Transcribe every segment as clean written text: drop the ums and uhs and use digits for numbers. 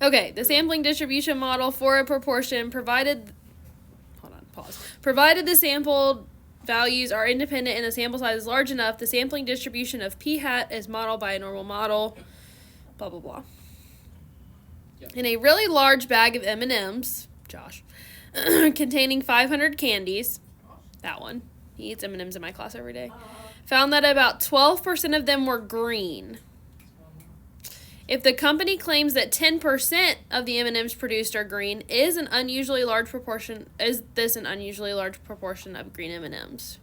Okay, the sampling distribution model for a proportion provided the sampled values are independent and the sample size is large enough, the sampling distribution of p hat is modeled by a normal model, blah, blah, blah. Yep. In a really large bag of M&Ms, Josh, containing 500 candies, that one, he eats M&Ms in my class every day, found that about 12% of them were green. If the company claims that 10% of the M&Ms produced are green, is this an unusually large proportion of green M&Ms?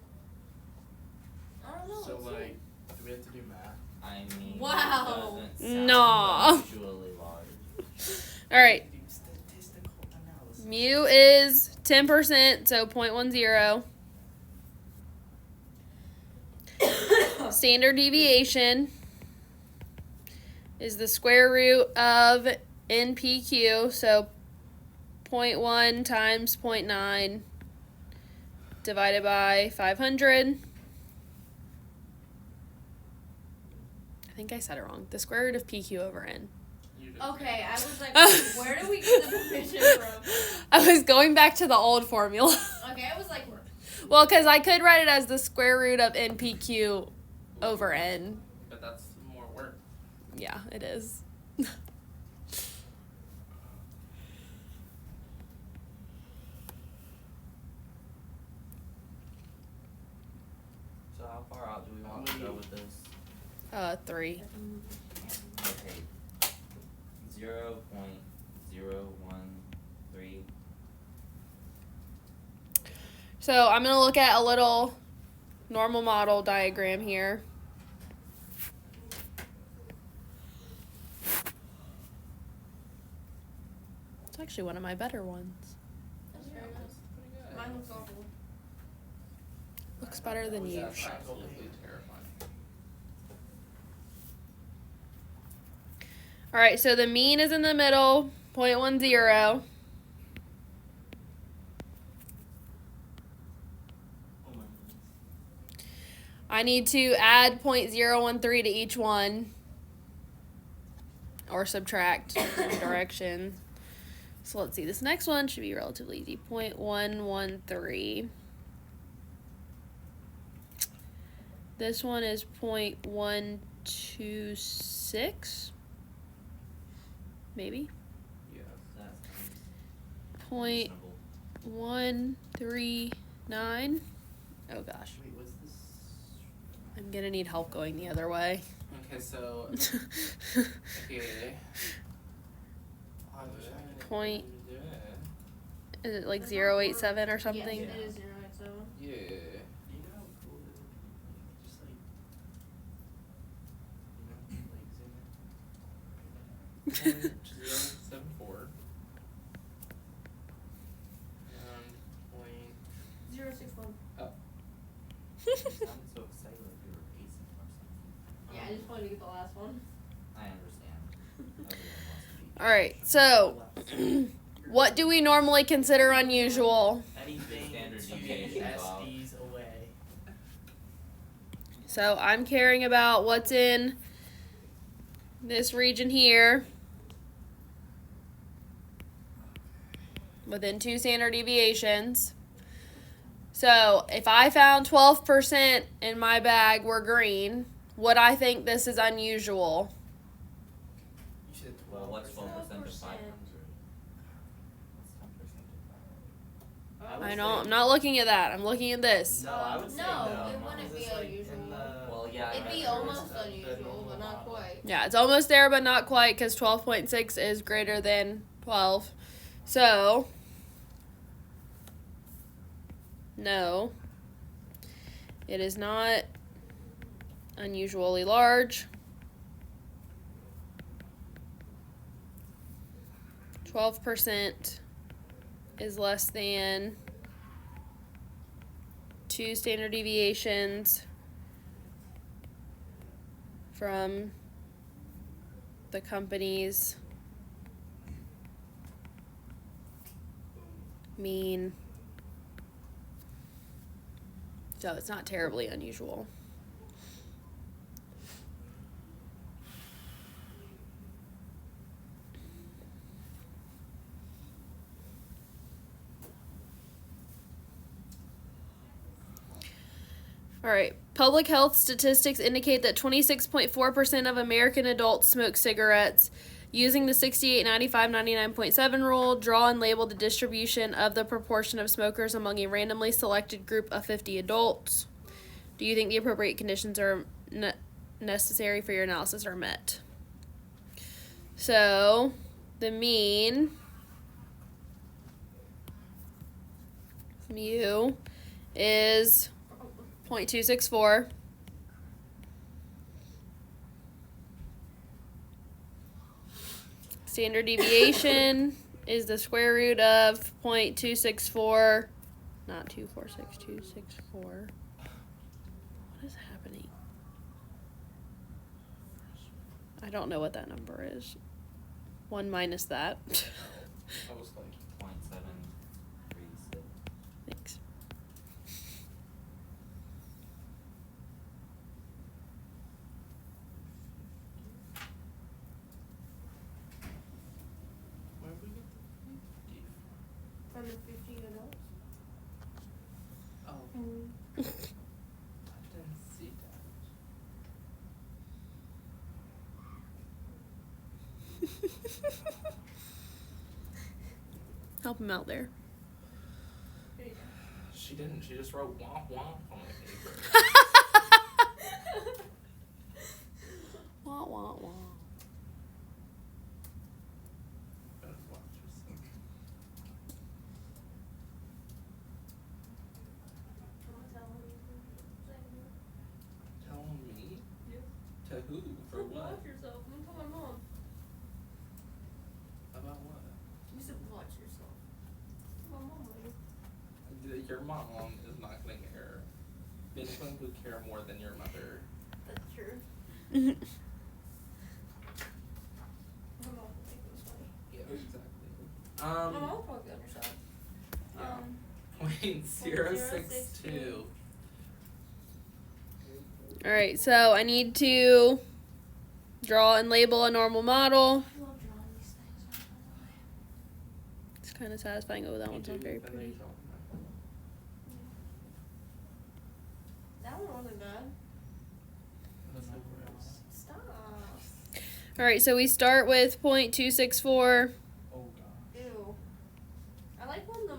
I don't know. So, like, do we have to do math? I mean, wow. No. Unusually large. All right. Statistical analysis. Mu is 10%, so 0.10. Standard deviation is the square root of NPQ, so 0.1 times 0.9 divided by 500. I think I said it wrong. The square root of PQ over N. Okay, I was like, where do we get the division from? I was going back to the old formula. Okay, I was like, well, because I could write it as the square root of NPQ over N. But that's more work. Yeah, it is. So how far out do we want to go with this? 3. Okay. 0.013. So I'm going to look at a little normal model diagram here. It's actually one of my better ones. that's very nice. Pretty good. Mine looks awful. Looks better than you. That's absolutely terrifying. All right, so the mean is in the middle, 0.10. I need to add 0.013 to each one, or subtract in direction. So let's see, this next one should be relatively easy, 0.113. This one is 0.126, maybe. Yes. That sounds Point reasonable. 139. Oh gosh, Wait, what's this? I'm gonna need help going the other way. Okay, so. Okay. Point- Yeah. Is it like 0.87 or something? Yes, it is 0.87. Yeah. You know how cool it is? Just like, Zoom in. 0.074. Point. 0.61. you sounded so excited like you were pacing or something. Yeah, I just wanted to get the last one. I understand. Everyone wants to be. All right, so what do we normally consider unusual? Anything Standard to deviation get above. SDs away. So I'm caring about what's in this region here within 2 standard deviations. So if I found 12% in my bag were green, would I think this is unusual? You said Well, 12. what's 12% of 500? 12%? What's 10% of 500? I know, I'm not looking at that. I'm looking at this. No, I would say No, no. it wouldn't Is be this, like, unusual. in the- Well, yeah, I It'd be meant almost the unusual, normal but not model. quite. Yeah, it's almost there, but not quite, because 12.6 is greater than 12. So, no, it is not unusually large. 12% is less than 2 standard deviations from the company's mean. So it's not terribly unusual. All right. Public health statistics indicate that 26.4% of American adults smoke cigarettes. Using the 68, 95, 99.7 rule, draw and label the distribution of the proportion of smokers among a randomly selected group of 50 adults. Do you think the appropriate conditions are necessary for your analysis are met? So, the mean mu is 0.264. Standard deviation is the square root of 0.264, not 246, 264. What is happening? I don't know what that number is. 1 minus that. I was like, 0.736. Thanks. where did we get the 50 From the 50 adults. from? Oh, I didn't see that. Help him out there. There you go. She didn't. She just wrote womp womp on my paper. Wah, wah, wah. Better watch yourself. Tell me? Yeah. To who? For what? Watch yourself. I'm telling my mom. About what? You said watch yourself. My mom would. Your mom is not gonna care. Anyone would care more than your mother. That's true. My mom would think it was funny. Yeah, exactly. My mom would probably be on your side. Yeah. 0.062. All right, so I need to draw and label a normal model. I love drawing these things. I don't know why. It's kind of satisfying. Oh, that one's not very pretty. That one wasn't bad. That's so gross. Stop. All right, so we start with 0.264. Oh gosh. Ew. I like when the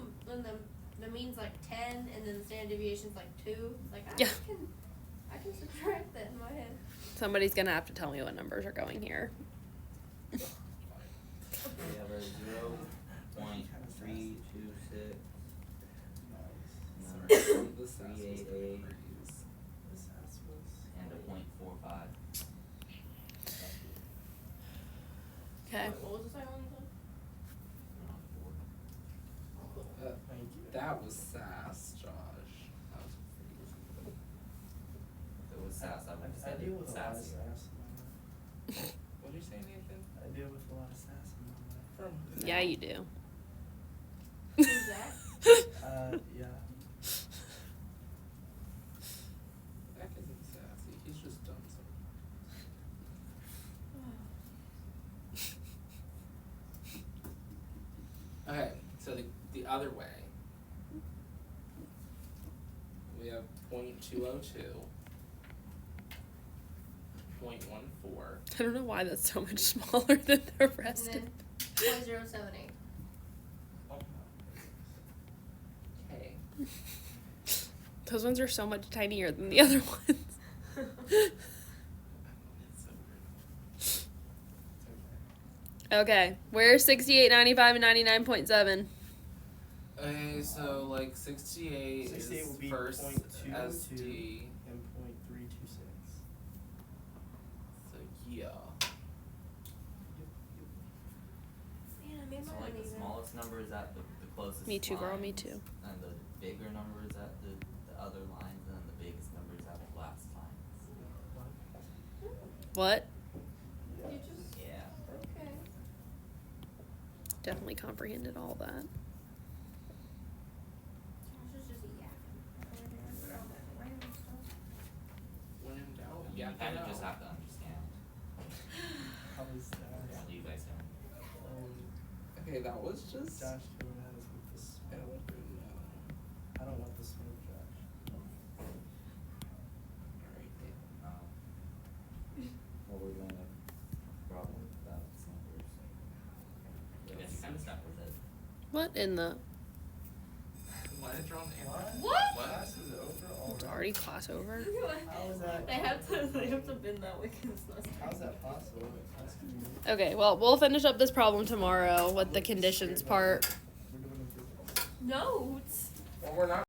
mean's like 10 and then the standard deviation's like 2. Like I Yeah. can subtract that in my head. Somebody's gonna have to tell me what numbers are going here. We have a 0.326. Sorry, No, the sass was 388 The sass was. and a 0.45. Okay. What was the second one you said? That was sass, Josh. That was crazy. If it was sass, I would have I said deal with a lot of sassy. sass in my What did you say, Nathan? life. I deal with a lot of sass in my life. From who? Yeah, you do. Who's that? Yeah. Zach isn't sassy. He's just done something. Okay, so the other way. We have 0.202. 0.14. I don't know why that's so much smaller than the And rest of then 0.078. Okay. Those ones are so much tinier than the other ones. It's so weird. It's okay. Okay, where's 68, 95, and 99.7? Okay, so like 68, 68 is will be first 0.202. SD. And 0.326. So yeah. Man, I made So my like the uneven. smallest number is at the closest Me too, girl, me lines, too. And the bigger number is at the other lines, and then the biggest number is at the last lines. What? You just Yeah. okay. Definitely comprehended all that. This is just a yak. Random stuff. When in doubt, You yeah, kind of just have to understand. How was that? Yeah, you guys don't. Okay, that was just. Josh coming at us with the I smoke. don't know. I don't want the smoke, Josh. What in the? Why did you draw an arrow? What? Class is over It's already? already class over. How is that? They have to bend that way because it's not. How's that possible? That's gonna be- Okay, well, we'll finish up this problem tomorrow with the conditions part. We're doing a physics. Notes. Well, we're not